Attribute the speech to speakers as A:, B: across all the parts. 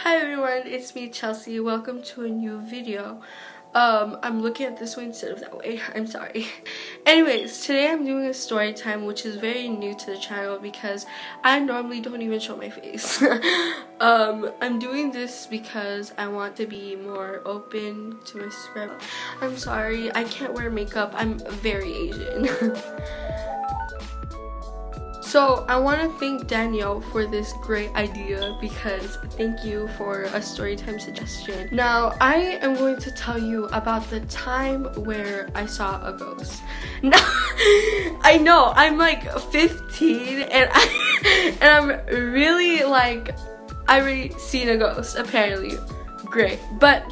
A: Hi everyone, it's me Chelsea. Welcome to a new video. I'm looking at this way instead of that way. I'm sorry. Anyways, today I'm doing a story time, which is very new to the channel because I normally don't even show my face. I'm doing this because I want to be more open to my script. I'm sorry, I can't wear makeup. I'm very Asian. So I want to thank Danielle for this great idea because thank you for a storytime suggestion. Now I am going to tell you about the time where I saw a ghost. Now I know I'm like 15 and I'm really like I already seen a ghost apparently. Great, but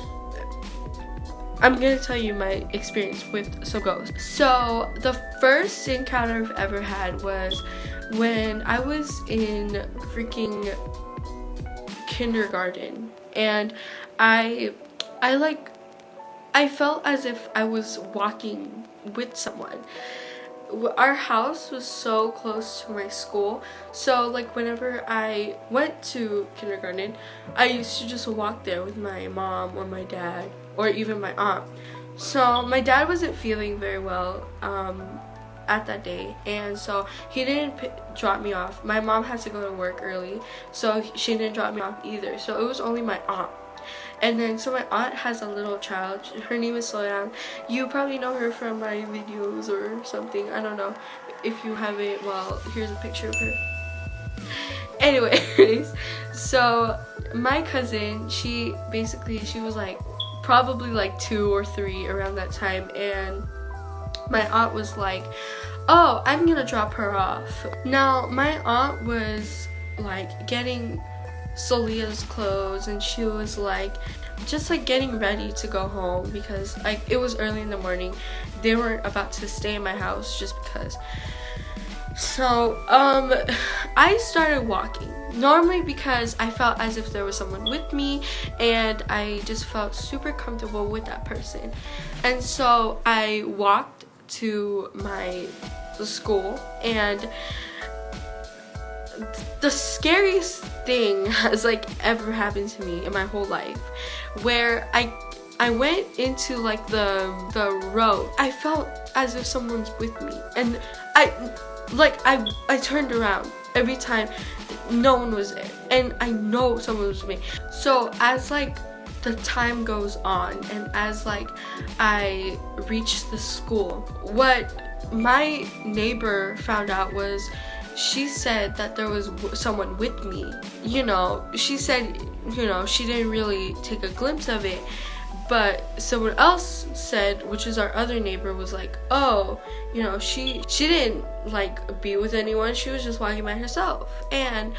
A: I'm gonna tell you my experience with some ghosts. So the first encounter I've ever had was when I was in freaking kindergarten, and I felt as if I was walking with someone. Our house was so close to my school, so like whenever I went to kindergarten, I used to just walk there with my mom or my dad or even my aunt. So my dad wasn't feeling very well at that day, and so he didn't drop me off. My mom had to go to work early, so she didn't drop me off either, so it was only my aunt. And then so my aunt has a little child. Her name is Soyeon. You probably know her from my videos or something. I don't know. If you haven't, well, here's a picture of her. Anyways, so my cousin, she was like probably like 2 or 3 around that time, and my aunt was like, oh, I'm gonna drop her off. Now my aunt was like getting Solia's clothes, and she was like just like getting ready to go home because like it was early in the morning. They weren't about to stay in my house just because. So I started walking normally because I felt as if there was someone with me, and I just felt super comfortable with that person. And so I walked to the school, and the scariest thing has like ever happened to me in my whole life, where I went into like the road. I felt as if someone's with me, and I turned around every time. No one was there, and I know someone was with me. So as like the time goes on, and as like I reached the school, what my neighbor found out was, she said that there was someone with me. You know, she said, you know, she didn't really take a glimpse of it, but someone else said, which is our other neighbor, was like, oh, you know, she didn't like be with anyone, she was just walking by herself. And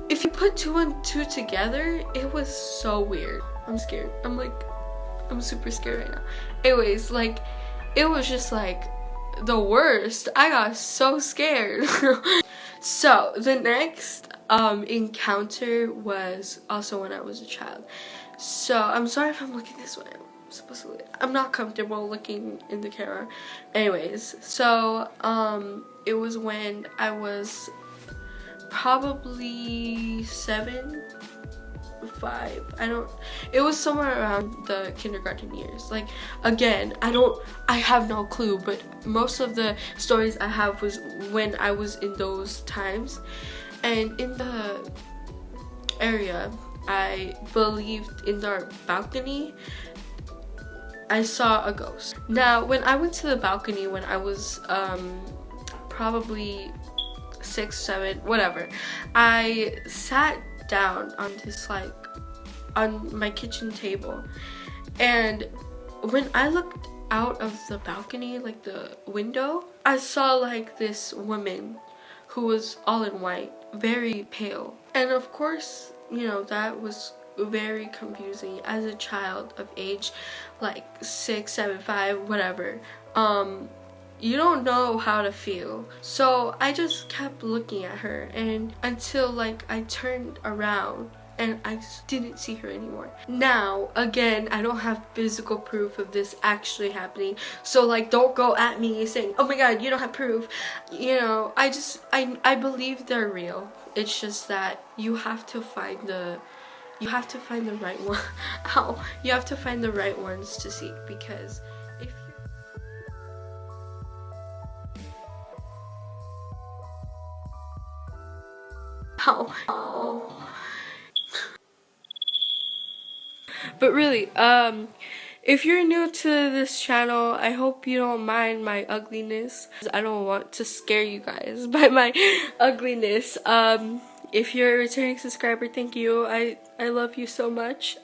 A: if you put 2 and 2 together, it was so weird. I'm scared. I'm super scared right now. Anyways, like it was just like the worst. I got so scared. So the next encounter was also when I was a child. So I'm sorry if I'm looking this way. I'm not comfortable looking in the camera. Anyways, so it was when I was probably 7, 5. It was somewhere around the kindergarten years. Like again, I have no clue, but most of the stories I have was when I was in those times. And in the area, I believed in our balcony, I saw a ghost. Now when I went to the balcony when I was probably 6, 7, whatever, I sat down on this like on my kitchen table, and when I looked out of the balcony, like the window, I saw like this woman who was all in white, very pale. And of course, you know, that was very confusing as a child of age like 6, 7, 5, whatever. You don't know how to feel. So I just kept looking at her, and until like I turned around and I just didn't see her anymore. Now, again, I don't have physical proof of this actually happening, so like don't go at me saying, oh my god, you don't have proof. You know, I believe they're real. It's just that you have to find the you have to find the right one. Ow. You have to find the right ones to seek, because if Ow. Ow. But really, if you're new to this channel, I hope you don't mind my ugliness. I don't want to scare you guys by my ugliness. If you're a returning subscriber, thank you. I love you so much.